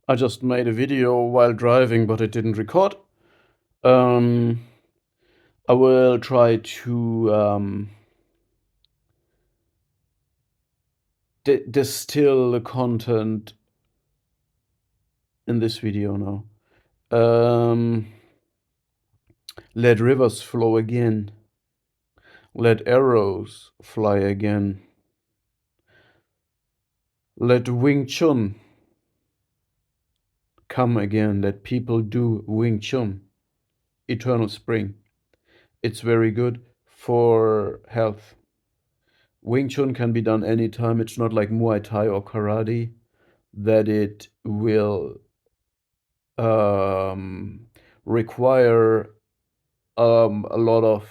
I just made a video while driving, but it didn't record. Um, I will try to distill the content in this video now. Let rivers flow again. Let arrows fly again. Let Wing Chun come again. Let people do Wing Chun. Eternal spring. It's very good for health. Wing Chun can be done anytime. It's not like Muay Thai or karate that it will require a lot of,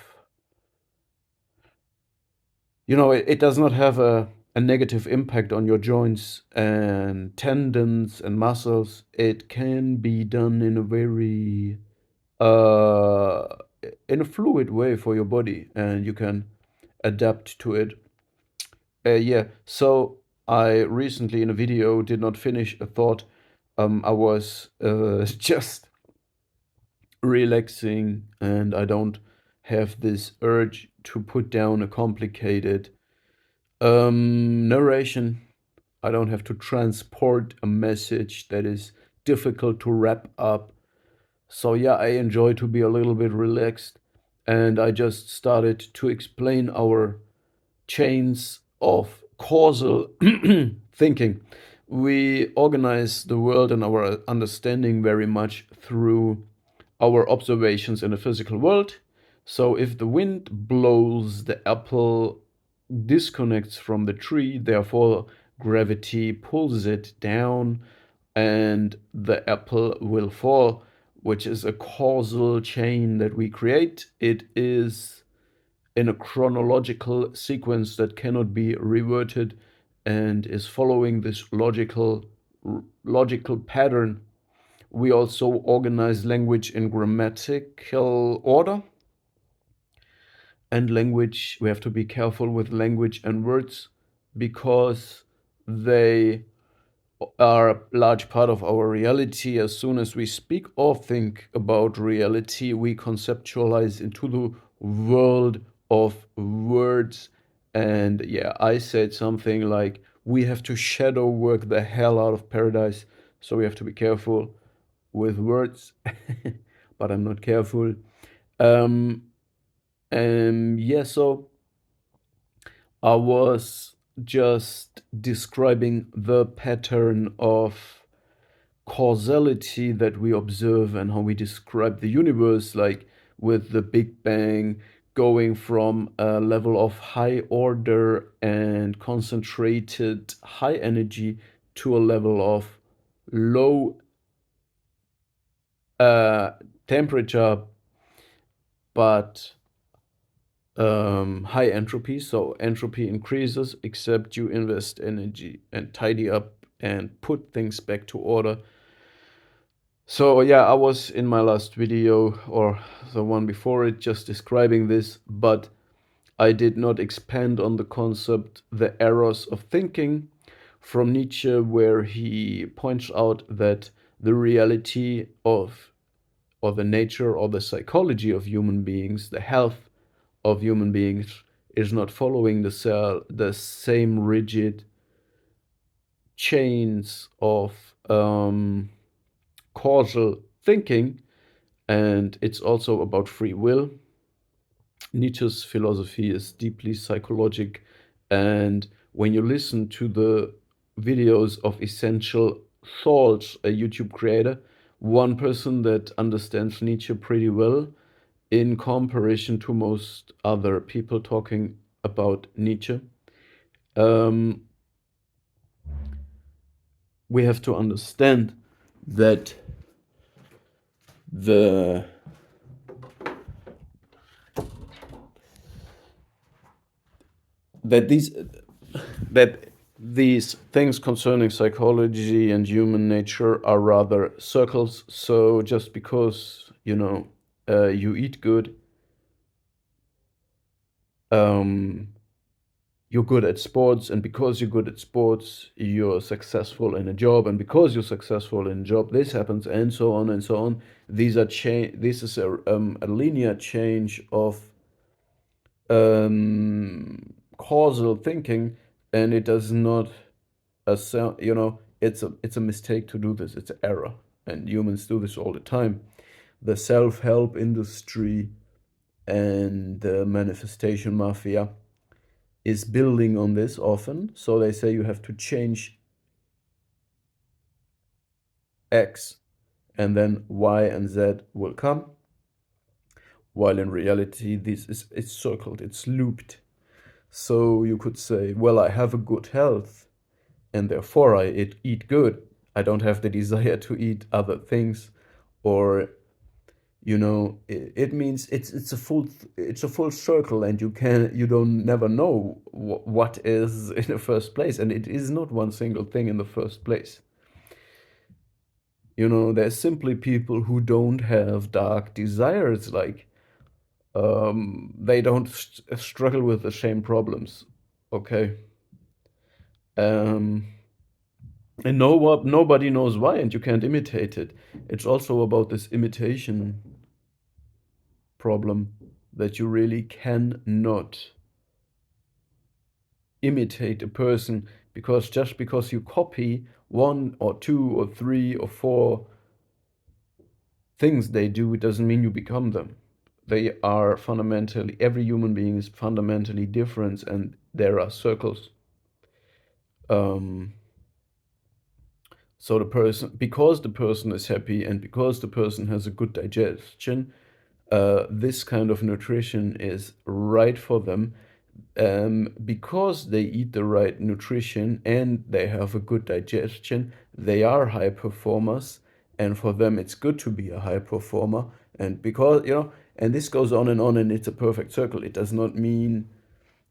it does not have a negative impact on your joints and tendons and muscles. It can be done in a very uh, in a fluid way for your body, and you can adapt to it. Yeah, so I recently in a video did not finish a thought. I was just relaxing and I don't have this urge to put down a complicated narration. I don't have to transport a message that is difficult to wrap up. So yeah, I enjoy to be a little bit relaxed and I just started to explain our chains of causal thinking. We organize the world and our understanding very much through our observations in the physical world. So if the wind blows, the apple disconnects from the tree, therefore gravity pulls it down and the apple will fall, which is a causal chain that we create. It is in a chronological sequence that cannot be reverted and is following this logical pattern. We also organize language in grammatical order. And language, we have to be careful with language and words because they are a large part of our reality. As soon as we speak or think about reality, we conceptualize into the world of words. And yeah, I said something like, we have to shadow work the hell out of paradise. So we have to be careful with words, but I'm not careful. Um, yeah, so I was just describing the pattern of causality that we observe and how we describe the universe, like with the Big Bang going from a level of high order and concentrated high energy to a level of low uh, temperature but high entropy. So entropy increases except you invest energy and tidy up and put things back to order. So yeah, I was in my last video or the one before it just describing this, but I did not expand on the concept the errors of thinking from Nietzsche, where he points out that the reality of or the nature or the psychology of human beings, the health of human beings is not following the same rigid chains of causal thinking, and it's also about free will. Nietzsche's philosophy is deeply psychologic, and when you listen to the videos of Essential Thoughts, a YouTube creator, one person that understands Nietzsche pretty well in comparison to most other people talking about Nietzsche. Um, we have to understand that the that these that these things concerning psychology and human nature are rather circles. So just because you eat good, um, you're good at sports, and because you're good at sports, you're successful in a job, and because you're successful in a job, this happens, and so on and so on. These are This is a linear change of causal thinking, and it does not it's a mistake to do this. It's an error, and humans do this all the time. The self-help industry and the manifestation mafia is building on this often. So they say you have to change X and then Y and Z will come. While in reality, it's circled, it's looped. So you could say, well, I have a good health and therefore I eat good. I don't have the desire to eat other things, or it means it's a full circle, and you don't never know what is in the first place, and it is not one single thing in the first place. There's simply people who don't have dark desires, like they don't struggle with the same problems. Okay. um and nobody knows why, and you can't imitate it. It's also about this imitation problem, that you really cannot imitate a person, because just because you copy one or two or three or four things they do, it doesn't mean you become them. Every human being is fundamentally different, and there are circles. Um, so because the person is happy and because the person has a good digestion, this kind of nutrition is right for them. Because they eat the right nutrition and they have a good digestion, they are high performers, and for them it's good to be a high performer. And and this goes on, and it's a perfect circle. It does not mean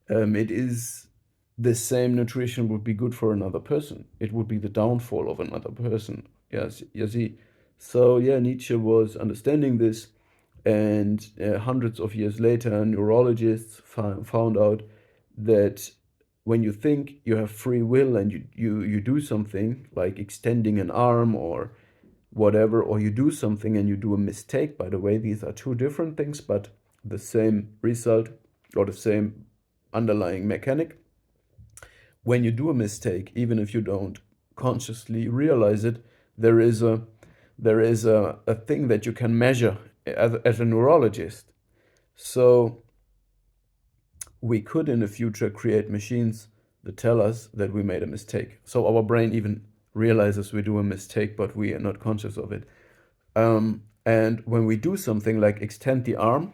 it is the same nutrition would be good for another person. It would be the downfall of another person. Yes, you see. So yeah, Nietzsche was understanding this, and hundreds of years later, neurologists found out that when you think you have free will and you do something like extending an arm or whatever, or you do something and you do a mistake, by the way, these are two different things, but the same result or the same underlying mechanic. When you do a mistake, even if you don't consciously realize it, there is a thing that you can measure as a neurologist. So we could in the future create machines that tell us that we made a mistake. So our brain even realizes we do a mistake, but we are not conscious of it. And when we do something like extend the arm,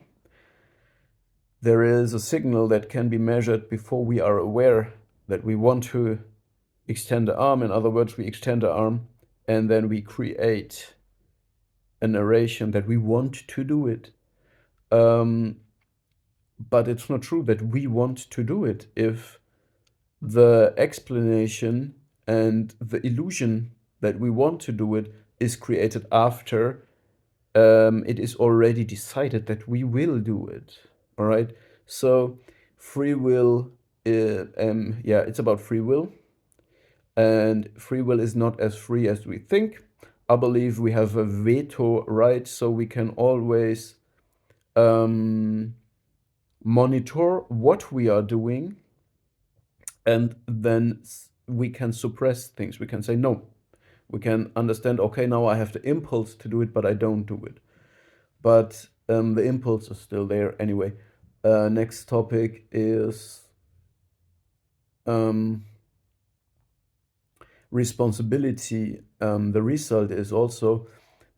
there is a signal that can be measured before we are aware that we want to extend the arm. In other words, we extend the arm and then we create a narration that we want to do it. But it's not true that we want to do it if the explanation and the illusion that we want to do it is created after it is already decided that we will do it. All right. So free will, it's about free will, and free will is not as free as we think. I believe we have a veto right, so we can always monitor what we are doing, and then we can suppress things. We can say no. We can understand, okay, now I have the impulse to do it, but I don't do it. But the impulse is still there anyway. Next topic is responsibility. The result is also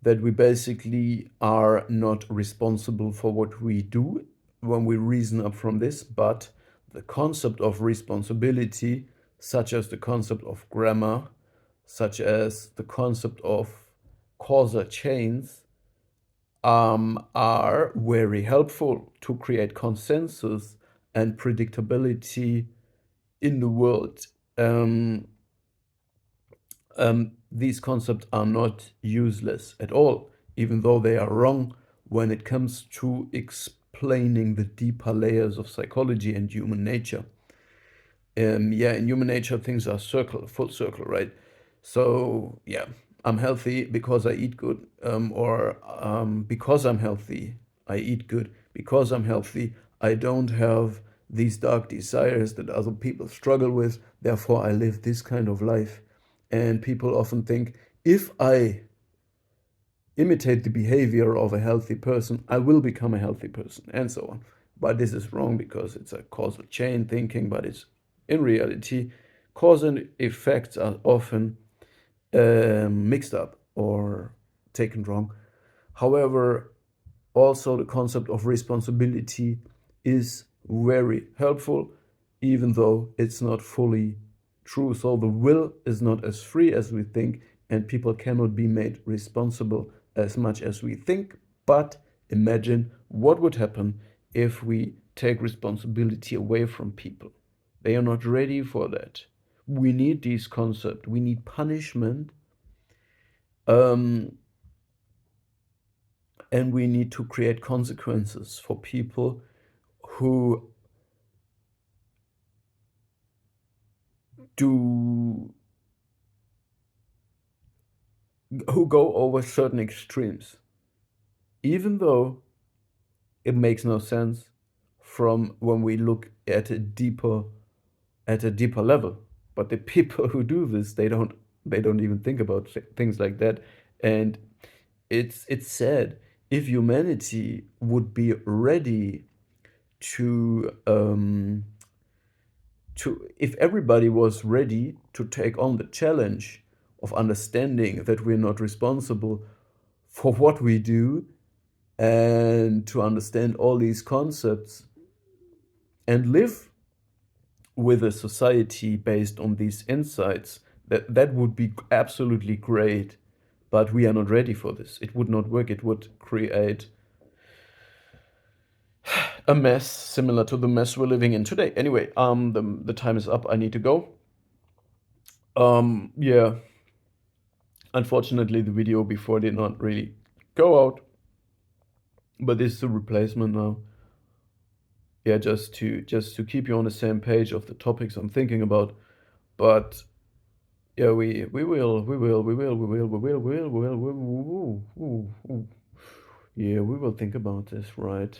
that we basically are not responsible for what we do when we reason up from this, but the concept of responsibility, such as the concept of grammar, such as the concept of causal chains, are very helpful to create consensus and predictability in the world. These concepts are not useless at all, even though they are wrong when it comes to explaining the deeper layers of psychology and human nature. Yeah, in human nature, things are full circle, right? So yeah, I'm healthy because I eat good, or because I'm healthy, I eat good. Because I'm healthy, I don't have these dark desires that other people struggle with. Therefore, I live this kind of life. And people often think, if I imitate the behavior of a healthy person, I will become a healthy person, and so on. But this is wrong because it's a causal chain thinking, but it's in reality, cause and effects are often mixed up or taken wrong. However, also the concept of responsibility is very helpful, even though it's not fully true. So the will is not as free as we think, and people cannot be made responsible as much as we think. But imagine what would happen if we take responsibility away from people. They are not ready for that. We need these concepts. We need punishment, um, and we need to create consequences for people who do who go over certain extremes, even though it makes no sense from when we look at a deeper level. But the people who do this, they don't even think about things like that. And it's sad. If humanity would be ready to if everybody was ready to take on the challenge of understanding that we're not responsible for what we do, and to understand all these concepts and live with a society based on these insights, that would be absolutely great. But we are not ready for this. It would not work. It would create a mess similar to the mess we're living in today. Anyway, the time is up. I need to go. Yeah, unfortunately the video before did not really go out, but this is a replacement now. Yeah, just to keep you on the same page of the topics I'm thinking about. But yeah, we will think about this, right?